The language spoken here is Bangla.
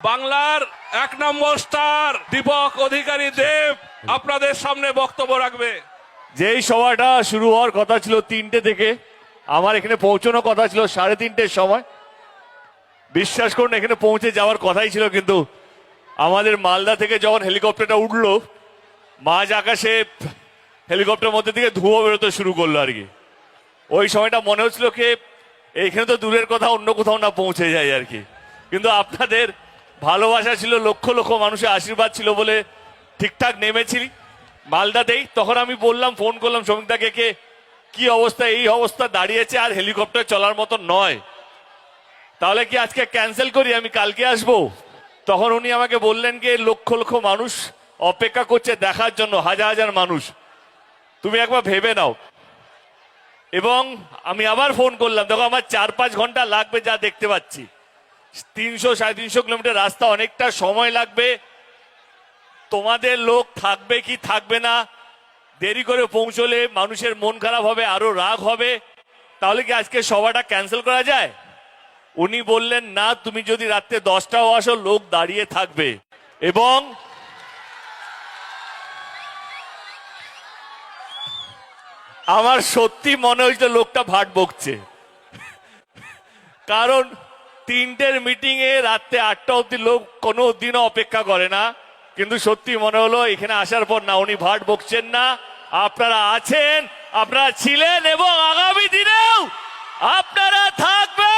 বাংলার 1 নম্বর স্টার দীপক অধিকারী দেব আপনাদের সামনে বক্তব্য রাখবে। যেই সভাটা শুরু হওয়ার কথা ছিল 3টে থেকে, আমার এখানে পৌঁছানোর কথা ছিল 3:30-র সময়। বিশ্বাস করুন এখানে পৌঁছে যাওয়ার কথাই ছিল, কিন্তু আমাদের মালদা থেকে যখন হেলিকপ্টারটা উঠলো, মাঝ আকাশে হেলিকপ্টারের মধ্যে থেকে ধোঁয়া বেরোতে শুরু করলো আর কি। ওই সময়টা মনে হচ্ছিল কি এইখানে তো দূরের কথা, অন্য কোথাও না পৌঁছে যায় আর কি। কিন্তু আপনাদের ভালোবাসা ছিল, লক্ষ লক্ষ মানুষের আশীর্বাদ ছিল বলে ঠিকঠাক নেমেছি মালদাতেই। তখন আমি বললাম, ফোন করলাম শ্রমিকদাকে, কে কি অবস্থা, এই অবস্থা দাঁড়িয়েছে আর হেলিকপ্টার চলার মতো নয়, তাহলে কি আজকে ক্যান্সেল করি, আমি কালকে আসবো। তখন উনি আমাকে বললেন কি লক্ষ লক্ষ মানুষ অপেক্ষা করছে দেখার জন্য, হাজার হাজার মানুষ, তুমি একবার ভেবে নাও। এবং আমি আবার ফোন করলাম, দেখো আমার 4-5 ঘন্টা লাগবে যা দেখতে পাচ্ছি, 300-350 কিলোমিটার রাস্তা, অনেকটা সময় লাগবে। তোমাদের লোক থাকবে কি থাকবে না, দেরি করে পৌঁছলে মানুষের মন খারাপ হবে, আরো রাগ হবে, তাহলে কি আজকে সভাটা ক্যান্সেল করা যায়? উনি বললেন না, তুমি যদি রাত্রে 10টাও আসো লোক দাঁড়িয়ে থাকবে। এবং আমার সত্যি মনে হয়েছিল লোকটা ভাট বকছে, কারণ 3টের মিটিং এ রাত্রে 8টা অব্দি লোক কোনো দিনও অপেক্ষা করে না। কিন্তু সত্যি মনে হলো এখানে আসার পর না, উনি ভাট বকছেন না, আপনারা আছেন, আপনারা ছিলেন এবং আগামী দিনেও আপনারা থাকবেন।